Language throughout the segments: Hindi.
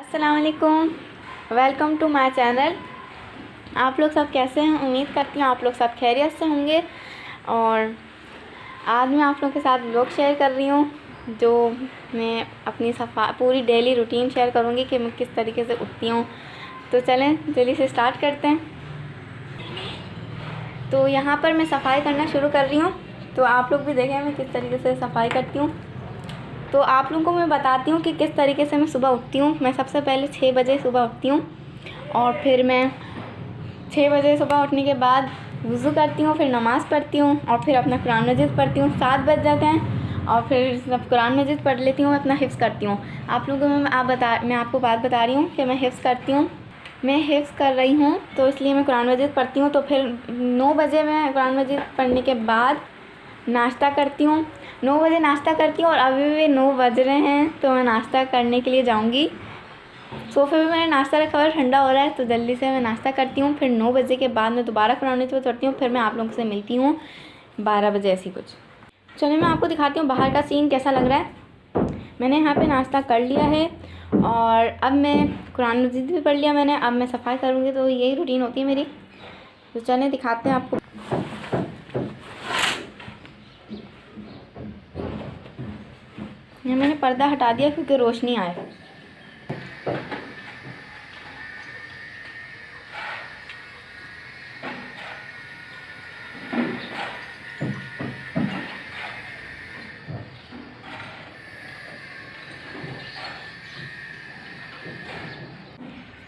अस्सलाम वालेकुम, वेलकम टू माय चैनल। आप लोग सब कैसे हैं? उम्मीद करती हूँ आप लोग सब खैरियत से होंगे। और आज मैं आप लोगों के साथ व्लॉग शेयर कर रही हूँ, जो मैं अपनी पूरी डेली रूटीन शेयर करूँगी कि मैं किस तरीके से उठती हूँ। तो चलें जल्दी से स्टार्ट करते हैं। तो यहाँ पर मैं सफाई करना शुरू कर रही हूँ, तो आप लोग भी देखें मैं किस तरीके से सफाई करती हूँ। तो आप लोगों को मैं बताती हूँ कि किस तरीके से मैं सुबह उठती हूँ। मैं सबसे पहले 6 बजे सुबह उठती हूँ और फिर मैं 6 बजे सुबह उठने के बाद वज़ू करती हूँ, फिर नमाज़ पढ़ती हूँ और फिर अपना कुरान मजीद पढ़ती हूँ। 7 बज जाते हैं और फिर जब कुरान मजीद पढ़ लेती हूँ अपना हिफ्ज़ करती हूँ। आप लोगों को मैं आपको बात बता रही हूँ कि मैं हिफ्ज़ करती हूँ, मैं हिफ्ज़ कर रही हूँ, तो इसलिए मैं कुरान मजीद पढ़ती हूँ। तो फिर 9 बजे मैं कुरान मजीद पढ़ने के बाद नाश्ता करती हूँ। 9 बजे नाश्ता करती हूँ और अभी भी 9 बज रहे हैं, तो मैं नाश्ता करने के लिए जाऊँगी। सोफ़े पे मैंने नाश्ता रखा हुआ है, ठंडा हो रहा है, तो जल्दी से मैं नाश्ता करती हूँ। फिर 9 बजे के बाद मैं दोबारा कुरान मजीद पढ़ती हूँ। फिर मैं आप लोगों से मिलती हूँ 12 बजे ऐसी कुछ। चलिए मैं आपको दिखाती हूँ बाहर का सीन कैसा लग रहा है। मैंने यहाँ पे नाश्ता कर लिया है और अब मैं कुरान मजीद भी पढ़ लिया मैंने। अब मैं सफ़ाई करूँगी, तो यही रूटीन होती है मेरी। तो चलें दिखाते हैं आपको। मैंने पर्दा हटा दिया क्योंकि रोशनी आए।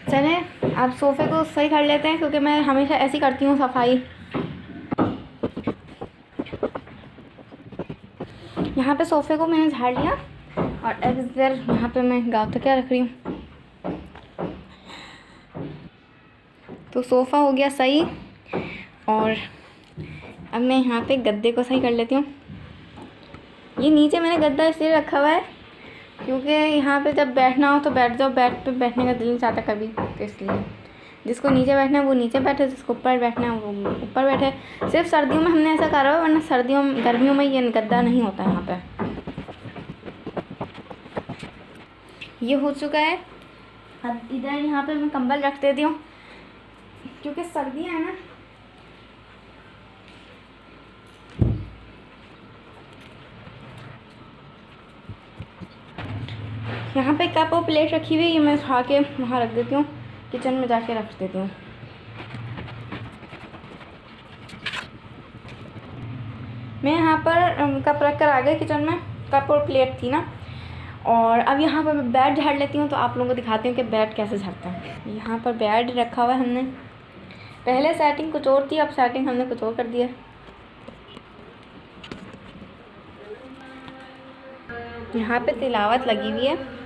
चलें अब सोफ़े को सही कर लेते हैं, क्योंकि मैं हमेशा ऐसी करती हूँ सफाई। यहाँ पे सोफ़े को मैंने झाड़ लिया और अब इधर यहाँ पे मैं गाँव तक क्या रख रही हूँ। तो सोफ़ा हो गया सही और अब मैं यहाँ पे गद्दे को सही कर लेती हूँ। ये नीचे मैंने गद्दा इसलिए रखा हुआ है क्योंकि यहाँ पे जब बैठना हो तो बैठ जाओ, बेड पे बैठने का दिल नहीं चाहता कभी, तो इसलिए जिसको नीचे बैठना है वो नीचे बैठे, जिसको ऊपर बैठना है वो ऊपर बैठे। सिर्फ सर्दियों में हमने ऐसा करा हुआ, वरना गर्मियों में ये गद्दा नहीं होता यहाँ पे। ये हो चुका है। अब इधर यहाँ पे मैं कंबल रख देती हूँ क्योंकि सर्दियाँ हैं ना। यहाँ पे कप और प्लेट रखी हुई है, ये मैं उठा के वहाँ रख देती हूँ, किचन में जाके रख देती हूँ। मैं यहाँ पर कप रख कर आ गई किचन में, कप और प्लेट थी ना। और अब यहाँ पर मैं बेड झाड़ लेती हूँ, तो आप लोगों को दिखाती हूँ कि बेड कैसे झाड़ता है। यहाँ पर बेड रखा हुआ है हमने, पहले सेटिंग कुछ और थी, अब सेटिंग हमने कुछ और कर दिया। यहाँ पे तिलावत लगी हुई है।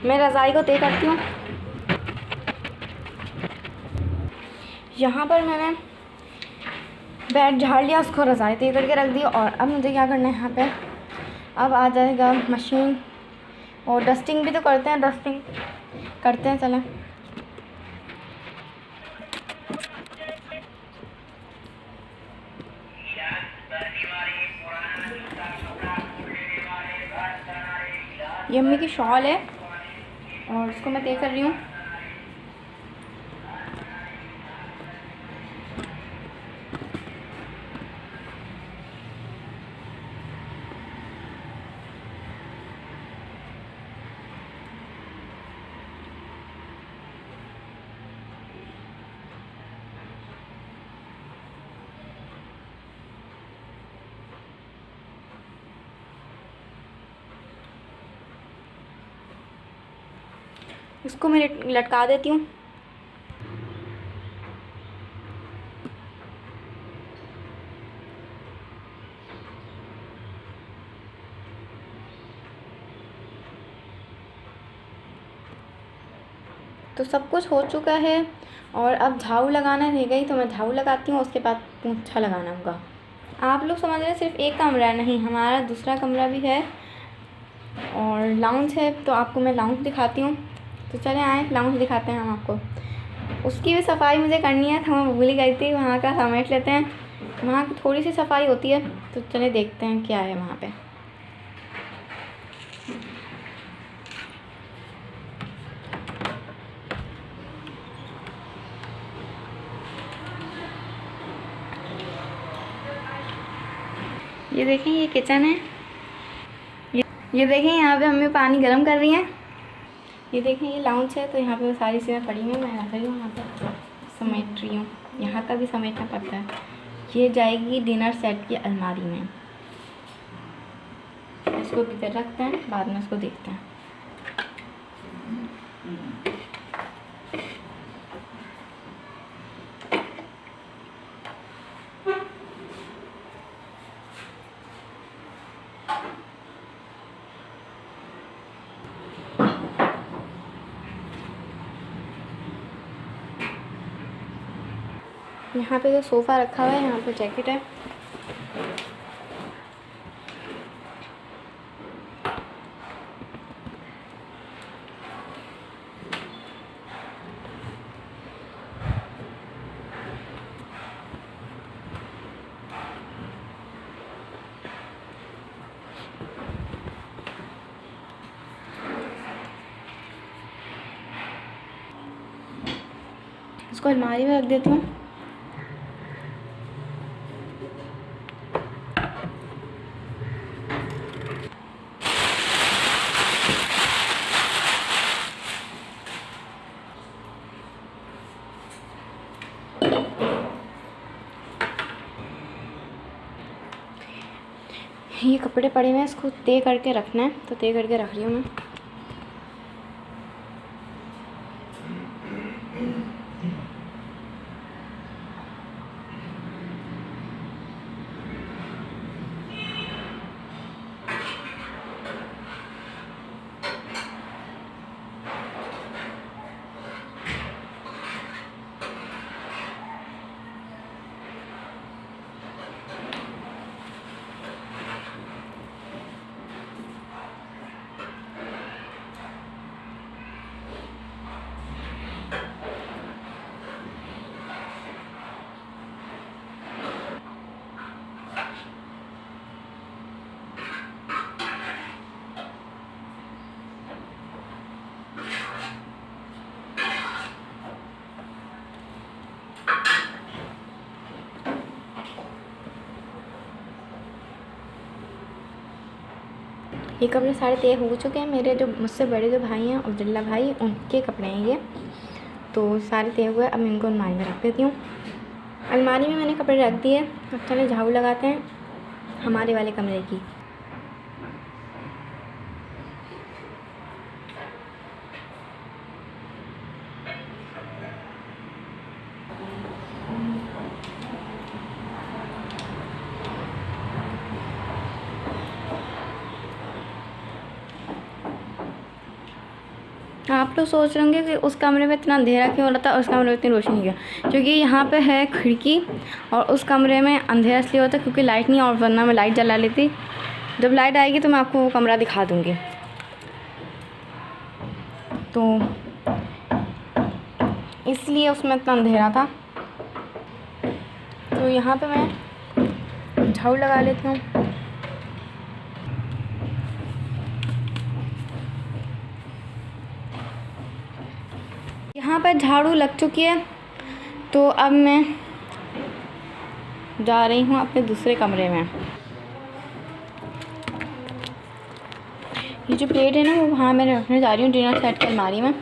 मैं रज़ाई को तय करती हूँ। यहाँ पर मैंने बेड झाड़ लिया, उसको रज़ाई तय करके रख दी। और अब मुझे क्या करना है, यहाँ पे अब आ जाएगा मशीन और डस्टिंग भी तो करते हैं, डस्टिंग करते हैं। चलें ये अम्मी की शॉल है और इसको मैं तय कर रही हूँ। इसको मैं लटका देती हूँ। तो सब कुछ हो चुका है और अब झाड़ू लगाना रह गई, तो मैं झाड़ू लगाती हूँ, उसके बाद पोंछा लगाना होगा। आप लोग समझ रहे सिर्फ एक कमरा है, नहीं, हमारा दूसरा कमरा भी है और लाउंज है। तो आपको मैं लाउंज दिखाती हूँ। तो चले आए लाउंज दिखाते हैं हम आपको। उसकी भी सफाई मुझे करनी है, तो मैं भूल ही गई थी। वहाँ का समेट लेते हैं, वहाँ की थोड़ी सी सफाई होती है, तो चले देखते हैं क्या है वहाँ पे। ये देखें, ये किचन है। ये देखें, यहाँ पे मम्मी पानी गर्म कर रही हैं। ये देखें, ये लाउंज है, तो यहाँ पे सारी चीज़ें पड़ी हुई हैं, मैं रख रही हूँ, यहाँ पे समेट रही हूँ। यहाँ का भी समेटना पड़ता है। ये जाएगी डिनर सेट की अलमारी में। इसको भीतर रखते हैं, बाद में इसको देखते हैं। यहाँ पे जो सोफ़ा रखा हुआ है, यहाँ पे जैकेट है। इसको अलमारी में रख देती हूँ। ये कपड़े पड़े हुए हैं, इसको तय करके रखना है, तो तय करके रख रही हूँ मैं। ये कपड़े सारे तय हो चुके हैं। मेरे जो मुझसे बड़े जो भाई हैं, अब्दुल्ला भाई, उनके कपड़े हैं ये, तो सारे तय हुए। अब मैं इनको अलमारी में रख देती हूँ। अलमारी में मैंने कपड़े रख दिए। अब चले झाड़ू लगाते हैं हमारे वाले कमरे की। आप लोग सोच रहे होंगे कि उस कमरे में इतना अंधेरा क्यों हो रहा था, उस कमरे में इतनी रोशनी क्यों, क्योंकि यहाँ पे है खिड़की और उस कमरे में अंधेरा इसलिए होता है क्योंकि लाइट नहीं, और वरना मैं लाइट जला लेती। जब लाइट आएगी तो मैं आपको वो कमरा दिखा दूँगी। तो इसलिए उसमें इतना अंधेरा था। तो यहाँ पे मैं झाड़ू लगा लेती हूँ। यहाँ पर झाड़ू लग चुकी है, तो अब मैं जा रही हूँ अपने दूसरे कमरे में। ये जो प्लेट है ना, वो वहाँ मैं रखने जा रही हूँ डिनर सेट की अलमारी में।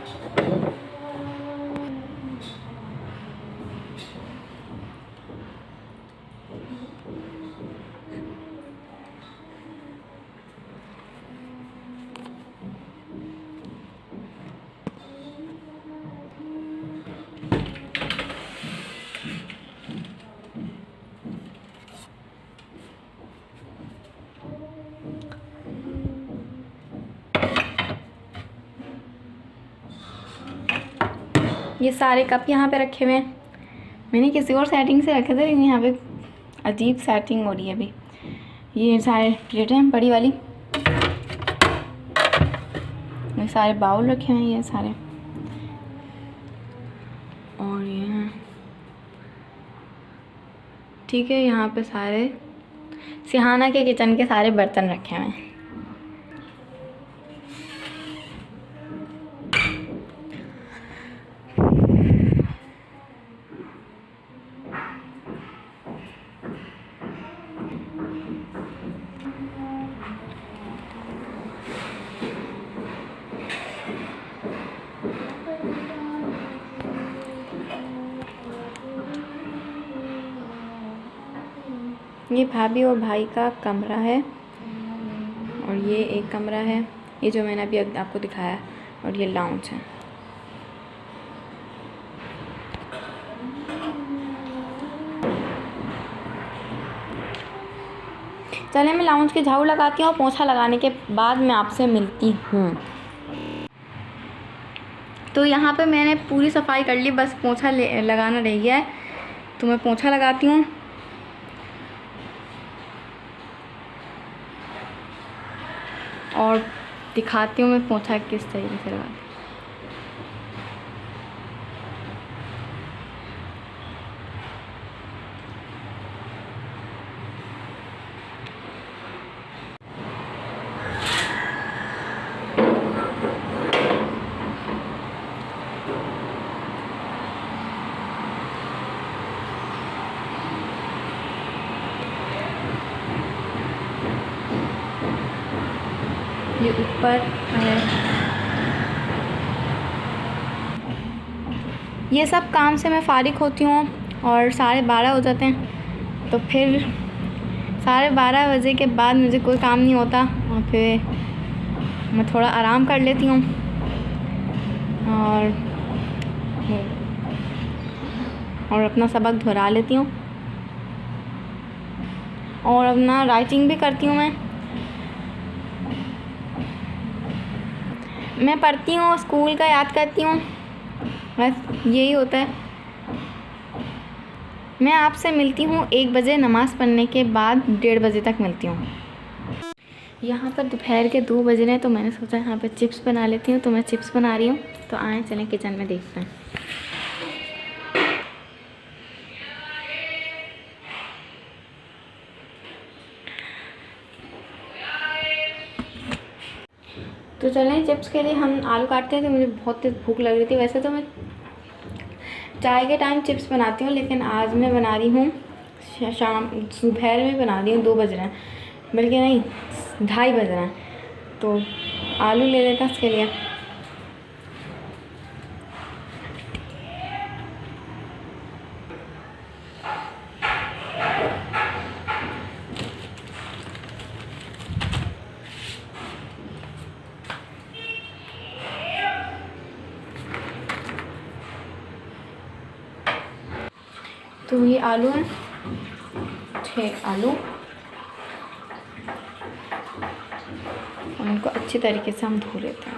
ये सारे कप यहाँ पे रखे हुए हैं। मैंने किसी और सेटिंग से रखे थे, लेकिन यहाँ पे अजीब सेटिंग हो रही है अभी। ये सारे प्लेटें हैं बड़ी वाली, ये सारे बाउल रखे हुए हैं, ये सारे। और ये हैं, ठीक है। यहाँ पे सारे सिहाना के किचन के सारे बर्तन रखे हुए हैं। ये भाभी और भाई का कमरा है और ये एक कमरा है, ये जो मैंने अभी आपको दिखाया, और ये लाउंज है। चलिए मैं लाउंज के झाड़ू लगाती हूँ और पोछा लगाने के बाद मैं आपसे मिलती हूँ। तो यहाँ पे मैंने पूरी सफाई कर ली, बस पोछा लगाना रह गया है, तो मैं पोछा लगाती हूँ। और दिखाती हूँ मैं पोछा किस तरीके से लगाती हूँ। ये ऊपर है। ये सब काम से मैं फ़ारिग होती हूँ और 12:30 हो जाते हैं, तो फिर 12:30 बजे के बाद मुझे कोई काम नहीं होता और फिर मैं थोड़ा आराम कर लेती हूँ और अपना सबक दोहरा लेती हूँ और अपना राइटिंग भी करती हूँ। मैं पढ़ती हूँ, स्कूल का याद करती हूँ, बस यही होता है। मैं आपसे मिलती हूँ 1 बजे, नमाज़ पढ़ने के बाद 1:30 बजे तक मिलती हूँ। यहाँ पर दोपहर के 2 बज रहे हैं, तो मैंने सोचा यहाँ पर चिप्स बना लेती हूँ, तो मैं चिप्स बना रही हूँ। तो आए चलें किचन में देखते हैं। तो चलें चिप्स के लिए हम आलू काटते हैं। तो मुझे बहुत तेज़ भूख लग रही थी। वैसे तो मैं चाय के टाइम चिप्स बनाती हूँ, लेकिन आज मैं बना रही हूँ दोपहर में बना रही हूँ। 2 बज रहे हैं, बल्कि नहीं 2:30 बज रहे हैं। तो आलू ले लेते हैं इसके लिए। तो ये आलू हैं, 6 आलू, और इनको अच्छी तरीके से हम धो लेते हैं।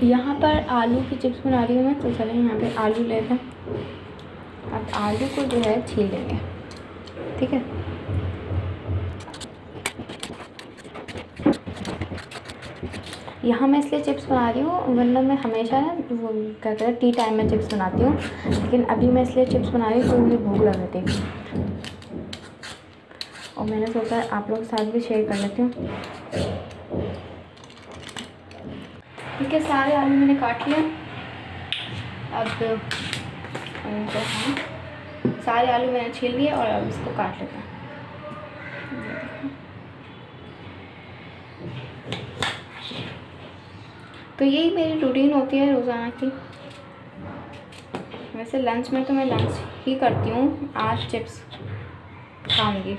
यहाँ पर आलू की चिप्स बना रही हूँ मैं, तो चलें यहाँ पे आलू लेते हैं। अब आलू को जो है छील लेंगे, ठीक है। यहाँ मैं इसलिए चिप्स बना रही हूँ, वरना मैं हमेशा ना वो क्या कहते हैं टी टाइम में चिप्स बनाती हूँ, लेकिन अभी मैं इसलिए चिप्स बना रही हूँ क्योंकि मुझे भूख लग रही थी और मैंने सोचा आप लोगों के साथ भी शेयर कर लेती हूँ। ठीक है, सारे आलू मैंने काट लिए। अब इनको सारे आलू मैंने छील लिए और अब इसको काट लेते हैं। तो यही मेरी रूटीन होती है रोज़ाना की। वैसे लंच में तो मैं लंच ही करती हूँ, आज चिप्स खाऊंगी।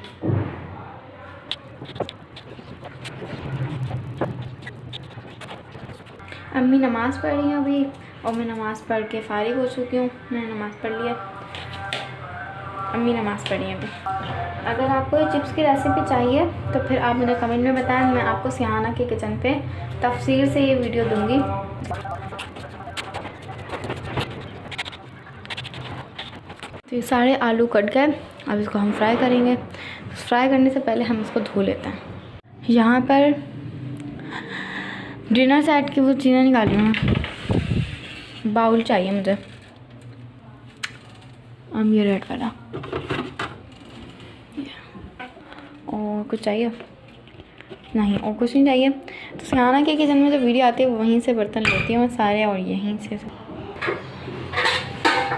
अम्मी नमाज़ पढ़ रही हैं अभी, और मैं नमाज़ पढ़ के फ़ारिग हो चुकी हूँ। मैंने नमाज़ पढ़ लिया, अम्मी नमाज़ पढ़ी है अभी। अगर आपको ये चिप्स की रेसिपी चाहिए तो फिर आप मुझे कमेंट में बताएं, मैं आपको सिहाना के किचन पे तफसील से ये वीडियो दूंगी। तो ये सारे आलू कट गए, अब इसको हम फ्राई करेंगे। फ्राई करने से पहले हम इसको धो लेते हैं। यहाँ पर डिनर सेट की वो चीज़ें निकाली हूँ मैं। बाउल चाहिए मुझे, अब ये रेड वाला। और कुछ चाहिए? नहीं, और कुछ नहीं चाहिए। तो सियाना के किचन में जो वीडियो आती है वहीं से बर्तन लेती हूँ मैं सारे, और यहीं से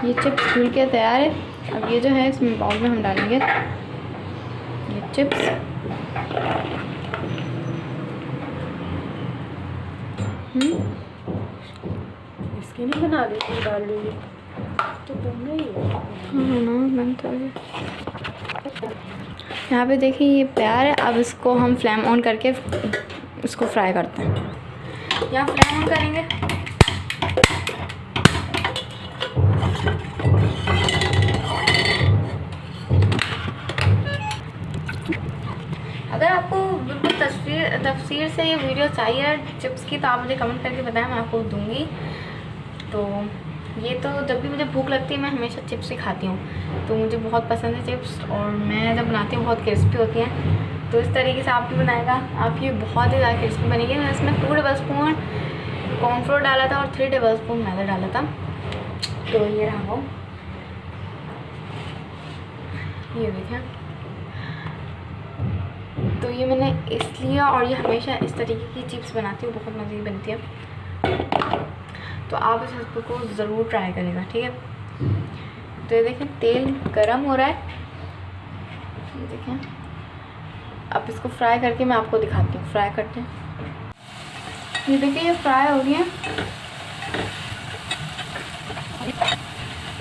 ये चिप्स धुल के तैयार है। अब ये जो है इसमें बाउल में हम डालेंगे ये चिप्स। इसके नहीं बना देती, डाल दूँगी तो बन गई है। हाँ बनता है। यहाँ पे देखिए ये तैयार है। अब इसको हम फ्लेम ऑन करके इसको फ्राई करते हैं। यहाँ फ्लेम ऑन करेंगे। अगर आपको बिल्कुल तफसीर से ये वीडियो चाहिए चिप्स की तो आप मुझे कमेंट करके बताएं, मैं आपको दूँगी। तो ये तो जब भी मुझे भूख लगती है मैं हमेशा चिप्स ही खाती हूँ, तो मुझे बहुत पसंद है चिप्स। और मैं जब बनाती हूँ बहुत क्रिस्पी होती हैं। तो इस तरीके से आप भी बनाएगा, आप ये बहुत ही ज़्यादा क्रिस्पी बनेगी। मैं इसमें 2 टेबलस्पून कॉर्नफ्लोर डाला था और 3 टेबलस्पून मैदा डाला था। तो ये रहा वो, ये देखें। तो ये मैंने इसलिए, और ये हमेशा इस तरीके की चिप्स बनाती हूँ, बहुत मज़े की बनती है। तो आप इस रेसिपी को ज़रूर ट्राई करेगा, ठीक है। तो ये देखें तेल गरम हो रहा है, ये देखें। अब इसको फ्राई करके मैं आपको दिखाती हूँ, फ्राई करते हैं। ये देखिए ये फ्राई हो गई है।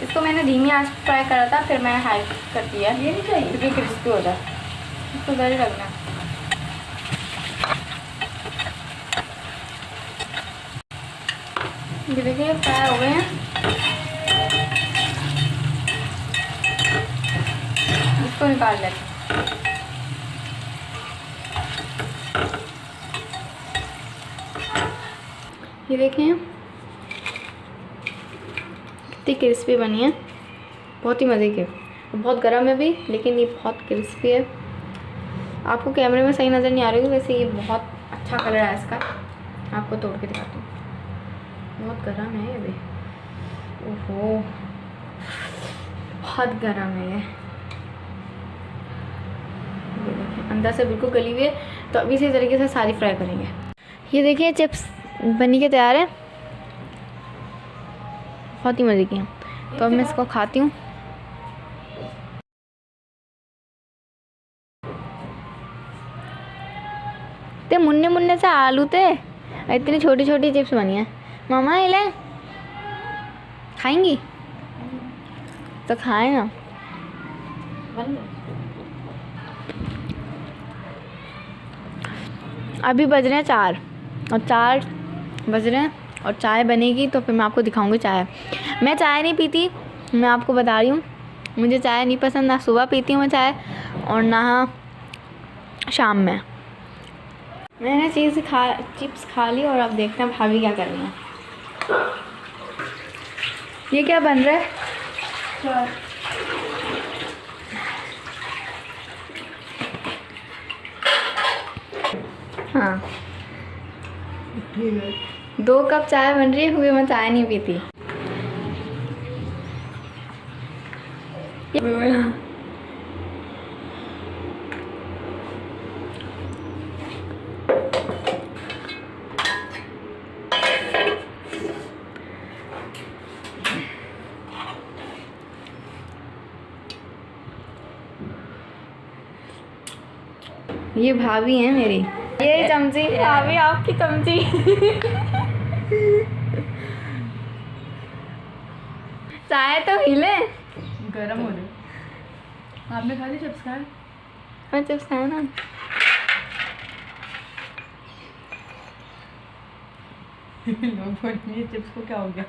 इसको मैंने धीमी आंच पर फ्राई करा था, फिर मैंने हाई कर दिया, ये नहीं चाहिए क्योंकि क्रिस्पी हो जाए। इसको इधर ही रखना है। ये देखिए फ्राई हो गए हैं। इसको निकाल लेते हैं। ये देखें कितनी क्रिस्पी बनी है, बहुत ही मज़े की। बहुत गर्म है भी, लेकिन ये बहुत क्रिस्पी है। आपको कैमरे में सही नज़र नहीं आ रही है, वैसे ये बहुत अच्छा कलर है इसका। आपको तोड़ के दिखाती हूँ, बहुत गर्म है ये भी। ओहो बहुत गर्म है ये देखिए अंदर से बिल्कुल गली हुई है। तो अभी इसी तरीके से सारी फ्राई करेंगे। ये देखिए चिप्स बनी के तैयार है, बहुत ही मज़े की हैं। तो अब मैं इसको खाती हूँ। ते मुन्ने मुन्ने से आलू थे, इतनी छोटी छोटी चिप्स बनी है। मामा ये ले, खाएंगी तो खाए ना। अभी बज रहे हैं 4 और 4 बज रहे हैं और चाय बनेगी तो फिर मैं आपको दिखाऊंगी चाय। मैं चाय नहीं पीती, मैं आपको बता रही हूँ, मुझे चाय नहीं पसंद। ना सुबह पीती हूँ मैं चाय और ना शाम में। मैंने चिप्स खा ली और अब देखते हैं भाभी क्या कर रही हैं। ये क्या बन रहा है? हाँ 2 कप चाय बन रही है, क्योंकि मैं चाय नहीं पीती। ये भाभी है मेरी, ये चमची भाभी आपकी चमची। चाय तो हिले, गरम हो रही। आपने खा ली चिप्स? खाए? मैं चिप्स खाया ना। लोग बोलेंगे चिप्स को क्या हो गया?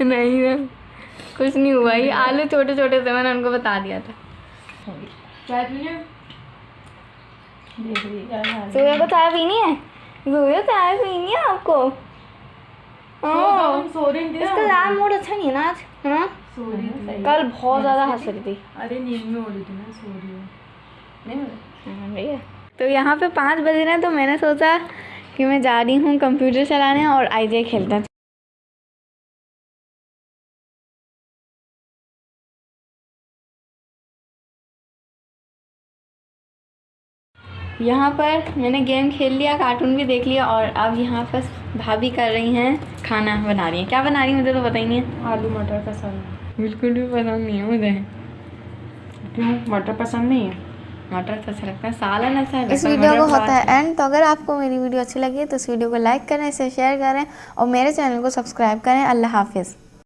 नहीं कुछ नहीं हुआ, ये आलू छोटे छोटे थे, मैंने उनको बता दिया था। चाय पीने सूर्य को चाय पीनी है? सूर्य चाय पीनी है आपको? सो रही थी। इसका ज़्यादा मूड अच्छा नहीं है ना आज, है ना? सो रही थी। कल बहुत ज़्यादा हंस रही थी। अरे नींद में हो रही थी ना, सो रही हूँ। नहीं मिला। हाँ भैया। तो यहाँ पे 5 बज रहे हैं, तो मैंने सोचा कि मैं जा रही हूँ कंप्यूटर चलाने और आईजे खेलते हैं। यहाँ पर मैंने गेम खेल लिया, कार्टून भी देख लिया, और अब यहाँ पर भाभी कर रही हैं, खाना बना रही हैं। क्या बना रही हैं मुझे तो पता ही नहीं है। आलू मटर पसंद। बिल्कुल भी पसंद नहीं है मुझे। क्यों, मटर पसंद नहीं है? मटर तो अच्छा लगता है, सालन अच्छा लगता है। इस वीडियो को होता है एंड। तो अगर आपको मेरी वीडियो अच्छी लगी तो इस वीडियो को लाइक करें, इसे शेयर करें और मेरे चैनल को सब्सक्राइब करें। अल्लाह हाफिज़।